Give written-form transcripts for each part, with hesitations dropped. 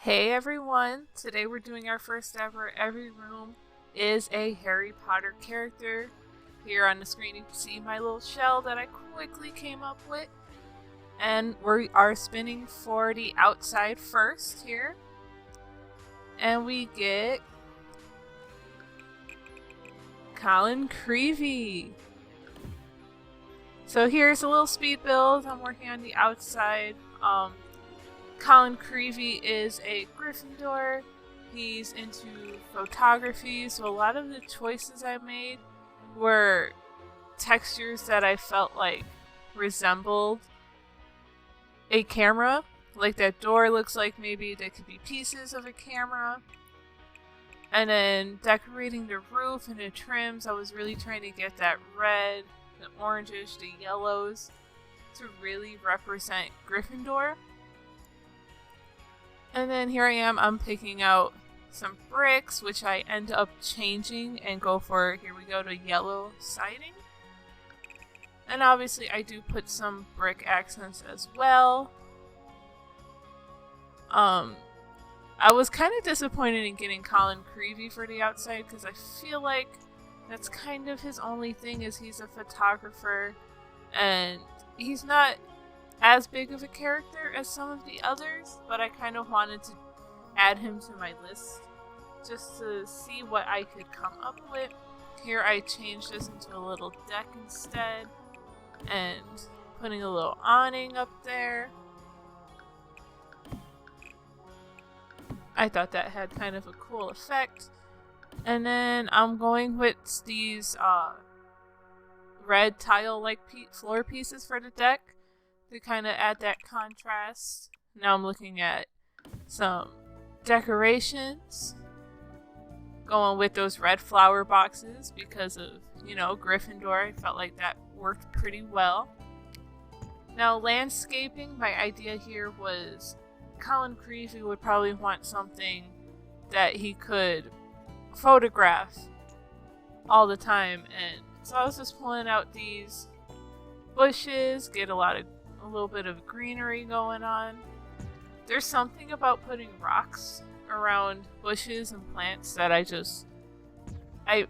Hey everyone! Today we're doing our first ever Every Room is a Harry Potter character. Here on the screen you can see my little shell that I quickly came up with. And we are spinning for the outside first here. And we get Colin Creevy. So here's a little speed build. I'm working on the outside. Colin Creevy is a Gryffindor. He's into photography, so a lot of the choices I made were textures that I felt like resembled a camera. Like that door looks like maybe there could be pieces of a camera. And then decorating the roof and the trims, I was really trying to get that red, the orangish, the yellows to really represent Gryffindor. And then here I am, I'm picking out some bricks, which I end up changing and go for, here we go, to yellow siding. And obviously I do put some brick accents as well. I was kind of disappointed in getting Colin Creevy for the outside because I feel like that's kind of his only thing is he's a photographer and he's not as big of a character as some of the others, but I kind of wanted to add him to my list just to see what I could come up with. Here I changed this into a little deck instead and putting a little awning up there. I thought that had kind of a cool effect. And then I'm going with these red tile-like floor pieces for the deck to kind of add that contrast. Now I'm looking at some decorations. Going with those red flower boxes because of, Gryffindor. I felt like that worked pretty well. Now landscaping, my idea here was Colin Creevy would probably want something that he could photograph all the time. And so I was just pulling out these bushes, get a little bit of greenery going on. There's something about putting rocks around bushes and plants that I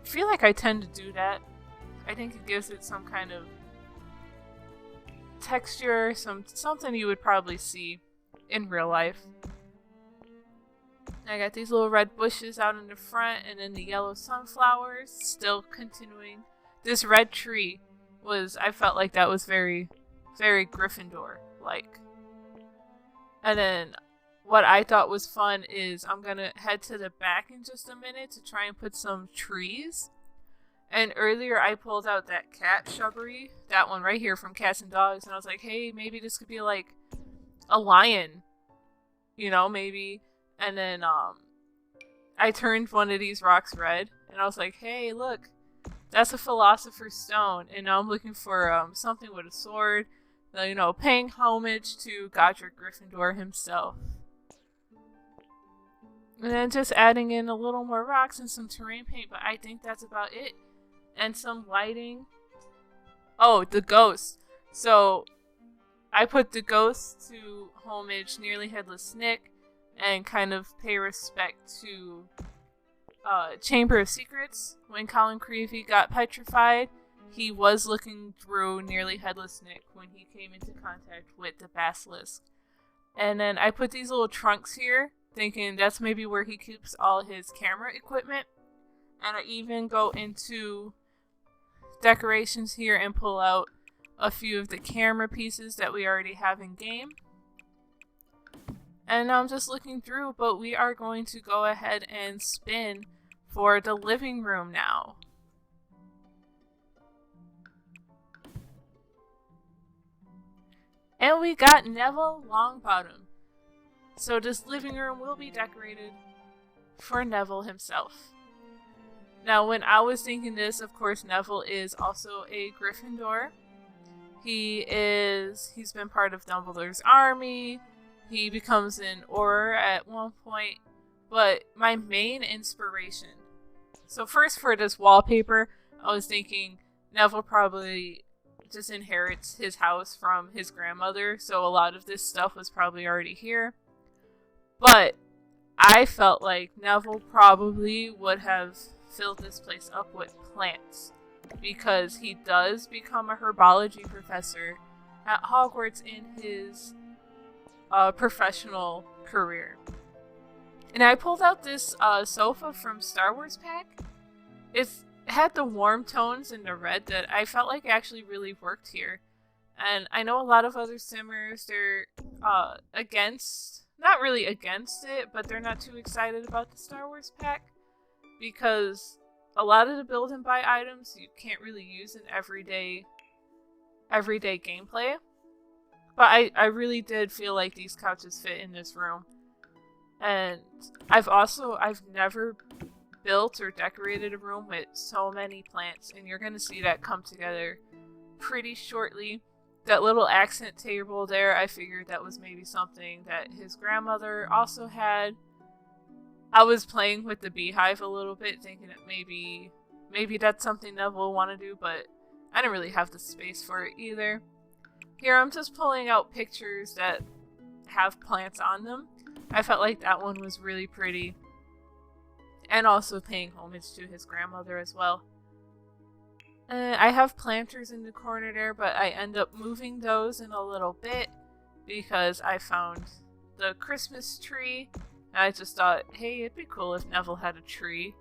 feel like I tend to do that. I think it gives it some kind of texture, something you would probably see in real life. I got these little red bushes out in the front and then the yellow sunflowers still continuing. This red tree I felt like that was very Gryffindor-like. And then what I thought was fun is I'm going to head to the back in just a minute to try and put some trees. And earlier I pulled out that cat shrubbery, that one right here from Cats and Dogs, and I was like, hey, maybe this could be like a lion, maybe. And then I turned one of these rocks red, and I was like, hey, look, that's a Philosopher's Stone. And now I'm looking for something with a sword, paying homage to Godric Gryffindor himself. And then just adding in a little more rocks and some terrain paint, but I think that's about it. And some lighting. Oh, the ghost. So I put the ghost to homage Nearly Headless Nick and kind of pay respect to Chamber of Secrets. When Colin Creevy got petrified, he was looking through Nearly Headless Nick when he came into contact with the basilisk. And then I put these little trunks here, thinking that's maybe where he keeps all his camera equipment. And I even go into decorations here and pull out a few of the camera pieces that we already have in game. And now I'm just looking through, but we are going to go ahead and spin for the living room now. And we got Neville Longbottom. So this living room will be decorated for Neville himself. Now when I was thinking this, of course Neville is also a Gryffindor. He's been part of Dumbledore's army. He becomes an Auror at one point. But my main inspiration. So first for this wallpaper, I was thinking Neville probably just inherits his house from his grandmother. So a lot of this stuff was probably already here. But I felt like Neville probably would have filled this place up with plants, because he does become a herbology professor at Hogwarts in his professional career. And I pulled out this sofa from Star Wars pack. It had the warm tones in the red that I felt like actually really worked here. And I know a lot of other simmers, they're not really against it, but they're not too excited about the Star Wars pack, because a lot of the build and buy items you can't really use in everyday gameplay. But I really did feel like these couches fit in this room. And I've never built or decorated a room with so many plants, and you're gonna see that come together pretty shortly. That little accent table there, I figured that was maybe something that his grandmother also had. I was playing with the beehive a little bit, thinking that maybe that's something Neville will want to do, but I didn't really have the space for it either. Here I'm just pulling out pictures that have plants on them. I felt like that one was really pretty, and also paying homage to his grandmother as well. I have planters in the corner there, but I end up moving those in a little bit because I found the Christmas tree. And I just thought, hey, it'd be cool if Neville had a tree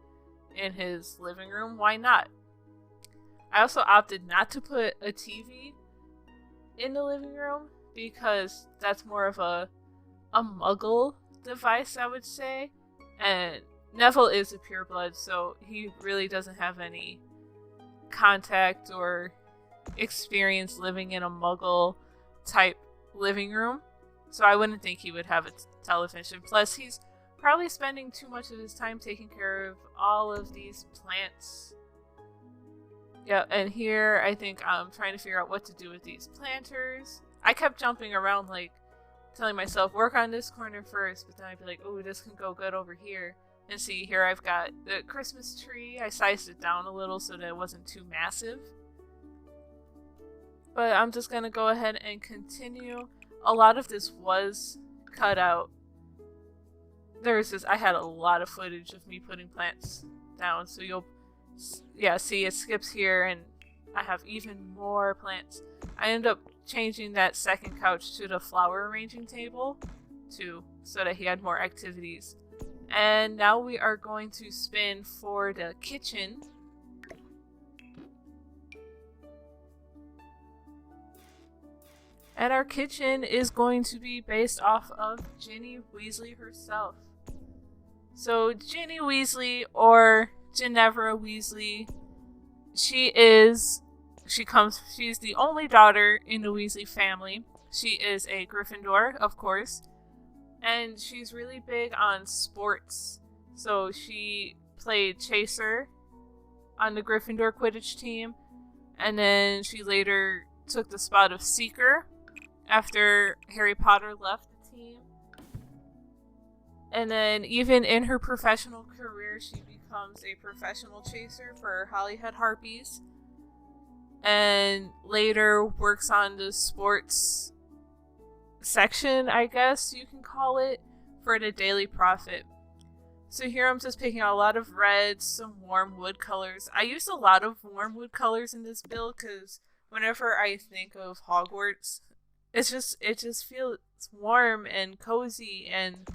in his living room. Why not? I also opted not to put a TV in the living room because that's more of a muggle device, I would say. And Neville is a pureblood, so he really doesn't have any contact or experience living in a muggle type living room, so I wouldn't think he would have a television. Plus, he's probably spending too much of his time taking care of all of these plants. Yeah, and here I think I'm trying to figure out what to do with these planters. I kept jumping around, like telling myself work on this corner first, but then I'd be like, oh, this can go good over here. And see, here I've got the Christmas tree. I sized it down a little so that it wasn't too massive. But I'm just going to go ahead and continue. A lot of this was cut out. I had a lot of footage of me putting plants down. So you'll, see it skips here and I have even more plants. I end up changing that second couch to the flower arranging table too, so that he had more activities. And now we are going to spin for the kitchen. And our kitchen is going to be based off of Ginny Weasley herself. So Ginny Weasley, or Ginevra Weasley, she's the only daughter in the Weasley family. She is a Gryffindor, of course. And she's really big on sports. So she played chaser on the Gryffindor Quidditch team. And then she later took the spot of seeker after Harry Potter left the team. And then even in her professional career, she becomes a professional chaser for Holyhead Harpies. And later works on the sports section, I guess you can call it, for the Daily Prophet. So here I'm just picking out a lot of reds, some warm wood colors. I used a lot of warm wood colors in this build because whenever I think of Hogwarts, it just feels warm and cozy, and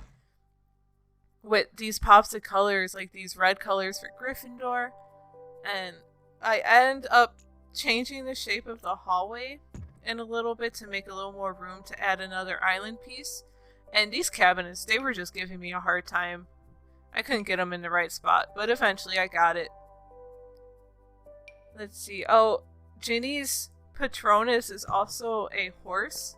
with these pops of colors, like these red colors for Gryffindor. And I end up changing the shape of the hallway in a little bit to make a little more room to add another island piece. And these cabinets, they were just giving me a hard time. I couldn't get them in the right spot, but eventually I got it. Let's see. Oh, Ginny's Patronus is also a horse.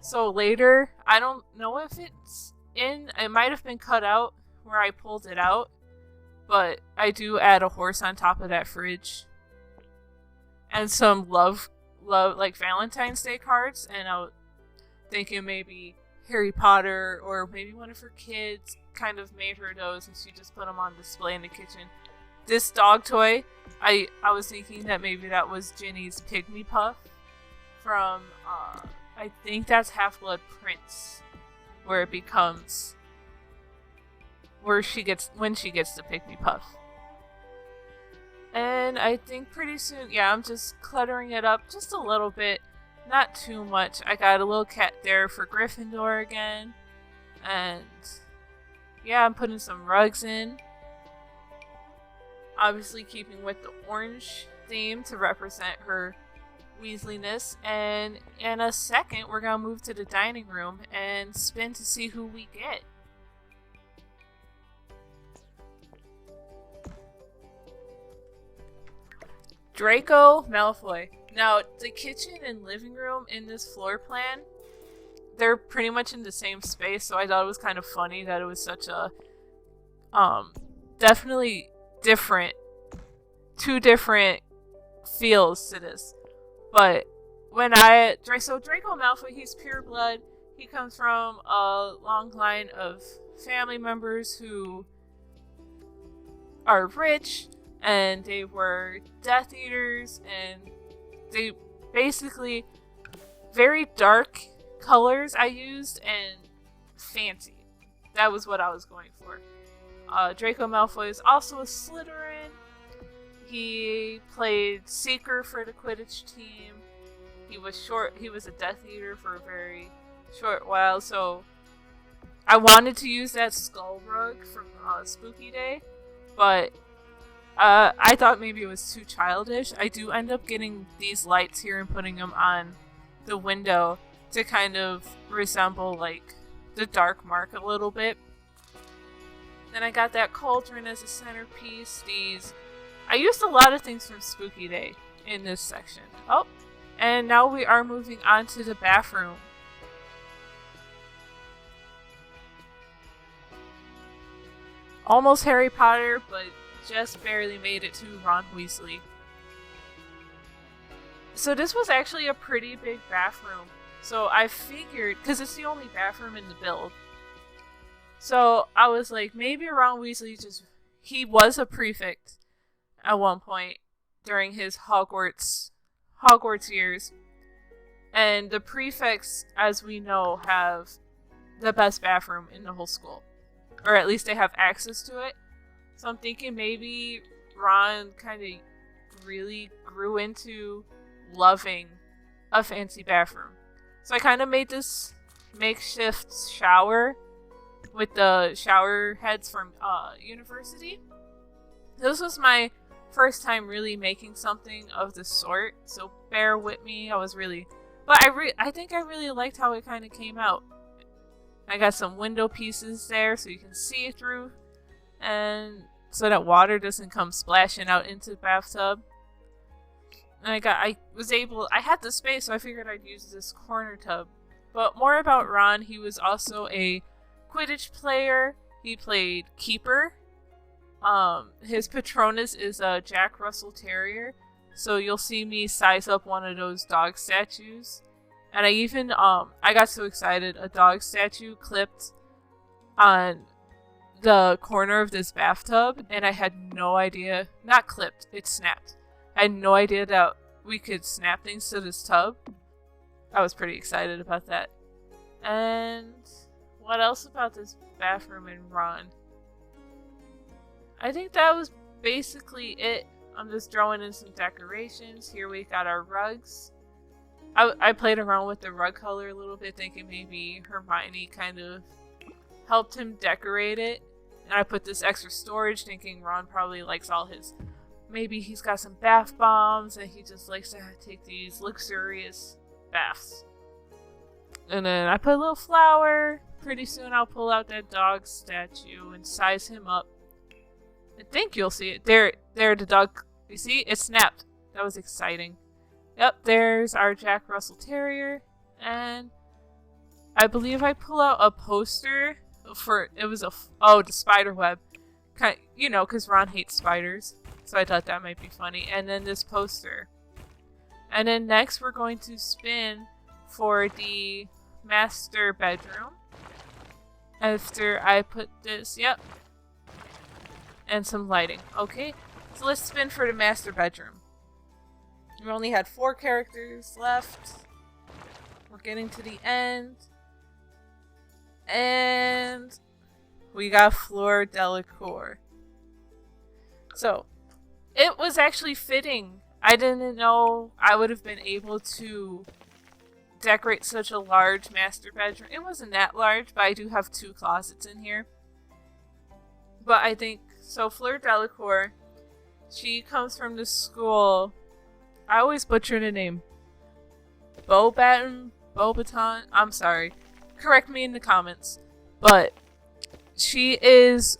So later, I don't know if it's in. It might have been cut out where I pulled it out, but I do add a horse on top of that fridge. And some love like Valentine's Day cards, and I was thinking maybe Harry Potter or maybe one of her kids kind of made her those, and she just put them on display in the kitchen. This dog toy, I was thinking that maybe that was Ginny's Pygmy Puff from I think that's Half-Blood Prince, where it becomes when she gets to pick me Puff. And I think pretty soon, yeah, I'm just cluttering it up just a little bit. Not too much. I got a little cat there for Gryffindor again. And yeah, I'm putting some rugs in. Obviously keeping with the orange theme to represent her Weasleyness. And in a second, we're going to move to the dining room and spin to see who we get. Draco Malfoy. Now, the kitchen and living room in this floor plan, they're pretty much in the same space, so I thought it was kind of funny that it was such a, definitely different, two different feels to this. But so Draco Malfoy, he's pure blood. He comes from a long line of family members who are rich, and they were Death Eaters, and they basically very dark colors I used and fancy. That was what I was going for. Draco Malfoy is also a Slytherin. He played Seeker for the Quidditch team. He was a Death Eater for a very short while, so I wanted to use that skull rug from Spooky Day, but I thought maybe it was too childish. I do end up getting these lights here and putting them on the window to kind of resemble like the dark mark a little bit. Then I got that cauldron as a centerpiece. I used a lot of things from Spooky Day in this section. Oh, and now we are moving on to the bathroom. Almost Harry Potter, but just barely made it to Ron Weasley. So this was actually a pretty big bathroom. So I figured, because it's the only bathroom in the build, so I was like, maybe Ron Weasley he was a prefect at one point during his Hogwarts years. And the prefects, as we know, have the best bathroom in the whole school. Or at least they have access to it. So I'm thinking maybe Ron kind of really grew into loving a fancy bathroom. So I kind of made this makeshift shower with the shower heads from university. This was my first time really making something of the sort, so bear with me. But I think I really liked how it kind of came out. I got some window pieces there so you can see through, and so that water doesn't come splashing out into the bathtub. And I had the space, so I figured I'd use this corner tub. But more about Ron, he was also a Quidditch player. He played Keeper. His Patronus is a Jack Russell Terrier, so you'll see me size up one of those dog statues. And I even, I got so excited, a dog statue clipped on the corner of this bathtub, and I had no idea, not clipped, it snapped. I had no idea that we could snap things to this tub. I was pretty excited about that. And what else about this bathroom in Ron? I think that was basically it. I'm just throwing in some decorations. Here we got our rugs. I played around with the rug color a little bit, thinking maybe Hermione kind of helped him decorate it. And I put this extra storage, thinking Ron probably likes all his... Maybe he's got some bath bombs, and he just likes to take these luxurious baths. And then I put a little flower. Pretty soon I'll pull out that dog statue and size him up. I think you'll see it. There, the dog. You see? It snapped. That was exciting. Yep, there's our Jack Russell Terrier. And I believe I pull out a poster for... It was the spider web. You know, because Ron hates spiders. So I thought that might be funny. And then this poster. And then next we're going to spin for the master bedroom. After I put this, yep. And some lighting. Okay, so let's spin for the master bedroom. We only had 4 characters left. We're getting to the end. And we got Fleur Delacour. So, it was actually fitting. I didn't know I would have been able to decorate such a large master bedroom. It wasn't that large, but I do have 2 closets in here. But I think, so Fleur Delacour, she comes from the school, I always butcher the name, Beaubaton, I'm sorry, correct me in the comments, but she is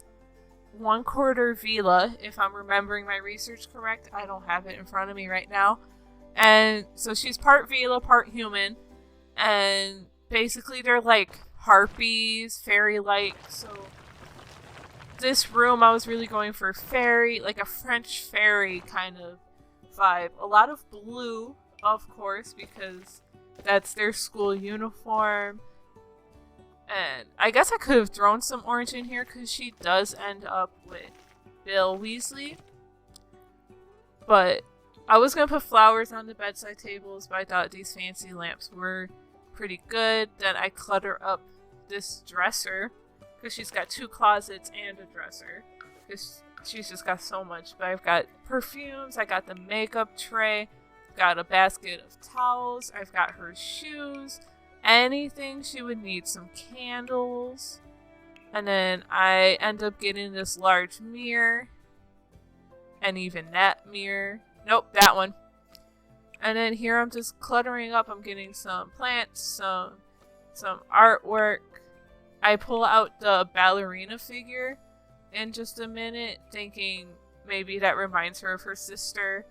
1/4 Vila, if I'm remembering my research correct. I don't have it in front of me right now. And so she's part Vila, part human, and basically they're like harpies, fairy-like. So this room, I was really going for fairy, like a French fairy kind of vibe. A lot of blue, of course, because that's their school uniform. And I guess I could have thrown some orange in here because she does end up with Bill Weasley. But I was going to put flowers on the bedside tables, but I thought these fancy lamps were pretty good. Then I clutter up this dresser because she's got 2 closets and a dresser because she's just got so much. But I've got perfumes, I got the makeup tray, got a basket of towels, I've got her shoes, anything she would need, some candles, and then I end up getting this large mirror, and even that mirror, nope, that one. And then here I'm just cluttering up. I'm getting some plants, some artwork. I pull out the ballerina figure in just a minute, thinking maybe that reminds her of her sister,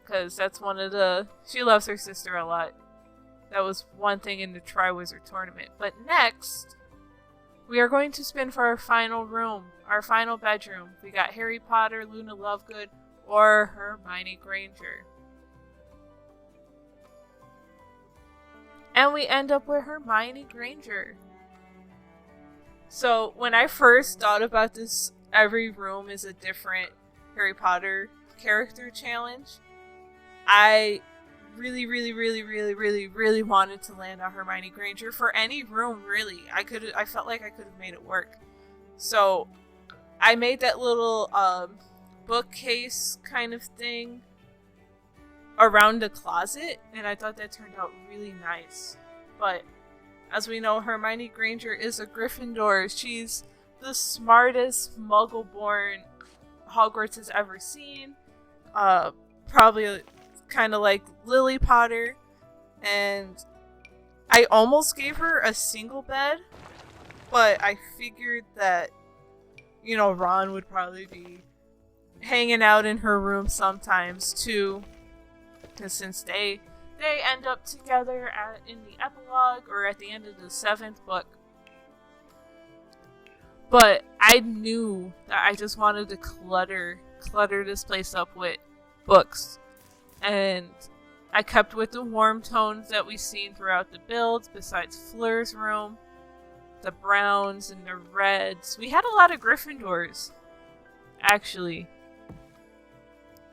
because that's one of she loves her sister a lot. That was one thing in the Triwizard Tournament. But next, we are going to spin for our final room, our final bedroom. We got Harry Potter, Luna Lovegood, or Hermione Granger. And we end up with Hermione Granger. So, when I first thought about this, every room is a different Harry Potter character challenge, I really wanted to land on Hermione Granger for any room, really. I felt like I could have made it work. So I made that little bookcase kind of thing around the closet, and I thought that turned out really nice. But as we know, Hermione Granger is a Gryffindor. She's the smartest Muggle-born Hogwarts has ever seen. Probably kind of like Lily Potter, and I almost gave her a single bed, but I figured that, Ron would probably be hanging out in her room sometimes too, because since they end up together in the epilogue or at the end of the 7th book. But I knew that I just wanted to clutter this place up with books. And I kept with the warm tones that we've seen throughout the builds, besides Fleur's room, the browns and the reds. We had a lot of Gryffindors, actually,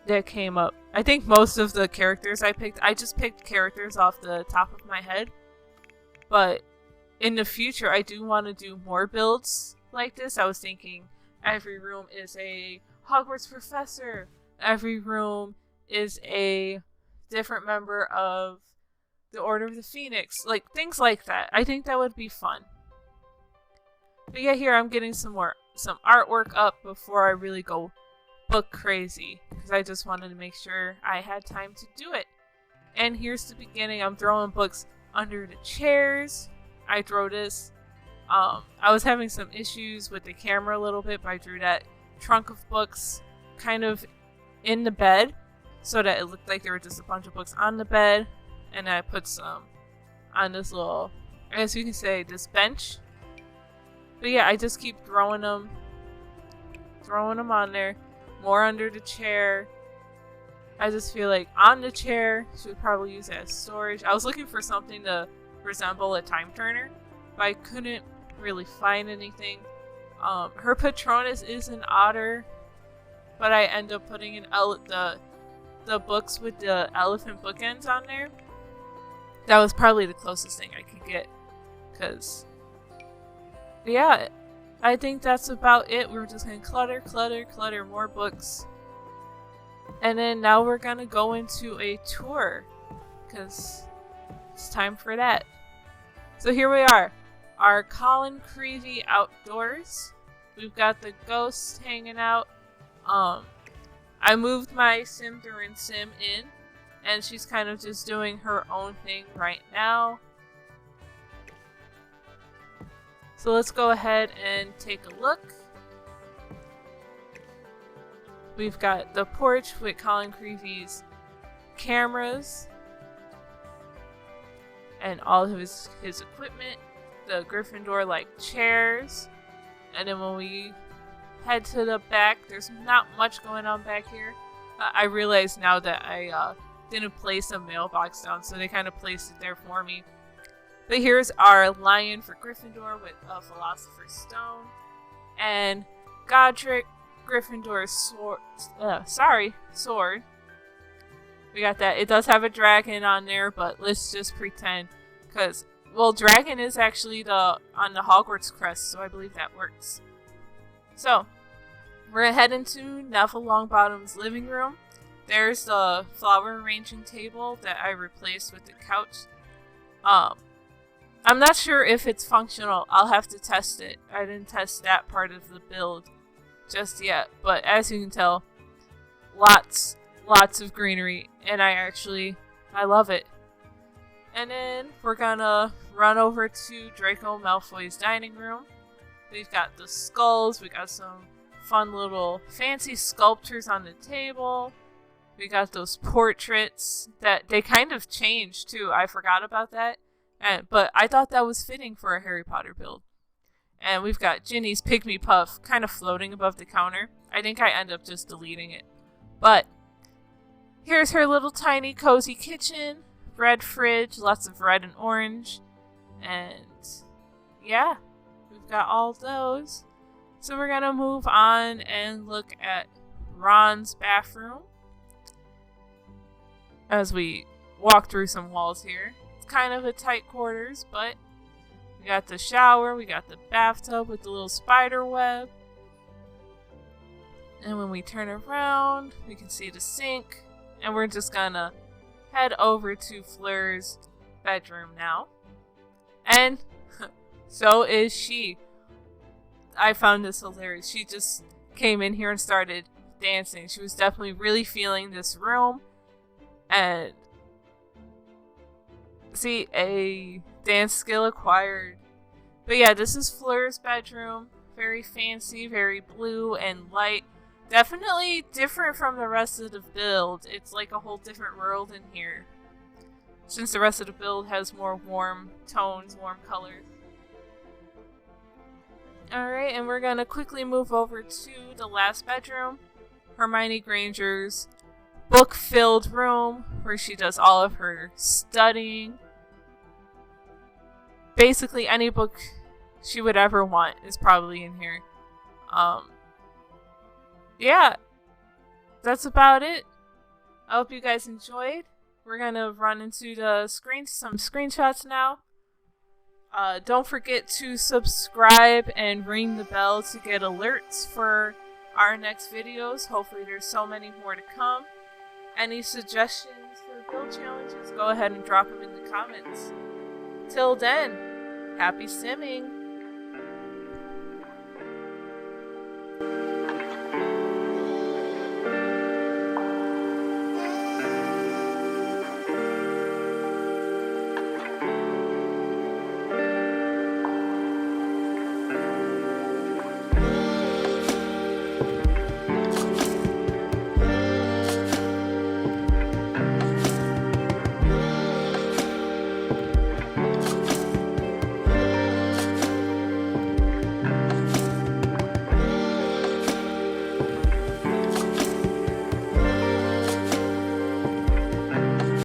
that came up. I think most of the characters I just picked characters off the top of my head. But in the future, I do want to do more builds like this. I was thinking every room is a Hogwarts professor. Every room is a different member of the Order of the Phoenix. Like, things like that. I think that would be fun. But yeah, here I'm getting some artwork up before I really go book crazy, because I just wanted to make sure I had time to do it. And here's the beginning. I'm throwing books under the chairs. I drew this. I was having some issues with the camera a little bit, but I drew that trunk of books kind of in the bed, so that it looked like there were just a bunch of books on the bed. And I put some on this little, I guess you can say, this bench. But yeah, I just keep throwing them on there. More under the chair. I just feel like on the chair, she would probably use it as storage. I was looking for something to resemble a time turner, but I couldn't really find anything. Her Patronus is an otter, but I end up putting the books with the elephant bookends on there. That was probably the closest thing I could get, because yeah, I think that's about it. We're just gonna clutter, clutter, clutter more books. And then now we're gonna go into a tour, because it's time for that. So here we are, our Colin Creevy outdoors. We've got the ghosts hanging out. I moved my sim through and sim in, and she's kind of just doing her own thing right now. So let's go ahead and take a look. We've got the porch with Colin Creevy's cameras and all of his equipment. The Gryffindor like chairs. And then when we head to the back, there's not much going on back here. I realize now that I didn't place a mailbox down, so they kind of placed it there for me. But here's our lion for Gryffindor with a Philosopher's Stone. And Godric, Gryffindor's sword. We got that. It does have a dragon on there, but let's just pretend. Because, well, dragon is actually on the Hogwarts crest, so I believe that works. So, we're gonna head into Neville Longbottom's living room. There's the flower arranging table that I replaced with the couch. I'm not sure if it's functional. I'll have to test it. I didn't test that part of the build just yet, but as you can tell, lots of greenery, and I love it. And then we're gonna run over to Draco Malfoy's dining room. We've got the skulls, we got some fun little fancy sculptures on the table. We got those portraits that they kind of changed too. I forgot about that. But I thought that was fitting for a Harry Potter build. And we've got Ginny's Pygmy Puff kind of floating above the counter. I think I end up just deleting it. But here's her little tiny cozy kitchen. Red fridge, lots of red and orange. And yeah, we've got all those. So we're going to move on and look at Ron's bathroom as we walk through some walls here. Kind of a tight quarters, but we got the shower, we got the bathtub with the little spider web, and when we turn around we can see the sink, and we're just gonna head over to Fleur's bedroom now. And so is she. I found this hilarious. She just came in here and started dancing. She was definitely really feeling this room, and see, a dance skill acquired. But yeah, this is Fleur's bedroom. Very fancy, very blue and light. Definitely different from the rest of the build. It's like a whole different world in here, since the rest of the build has more warm tones, warm colors. Alright, and we're gonna quickly move over to the last bedroom. Hermione Granger's book-filled room, where she does all of her studying. Basically, any book she would ever want is probably in here. Yeah, that's about it. I hope you guys enjoyed. We're gonna run into some screenshots now. Don't forget to subscribe and ring the bell to get alerts for our next videos. Hopefully there's so many more to come. Any suggestions for build challenges, go ahead and drop them in the comments. Till then, happy simming!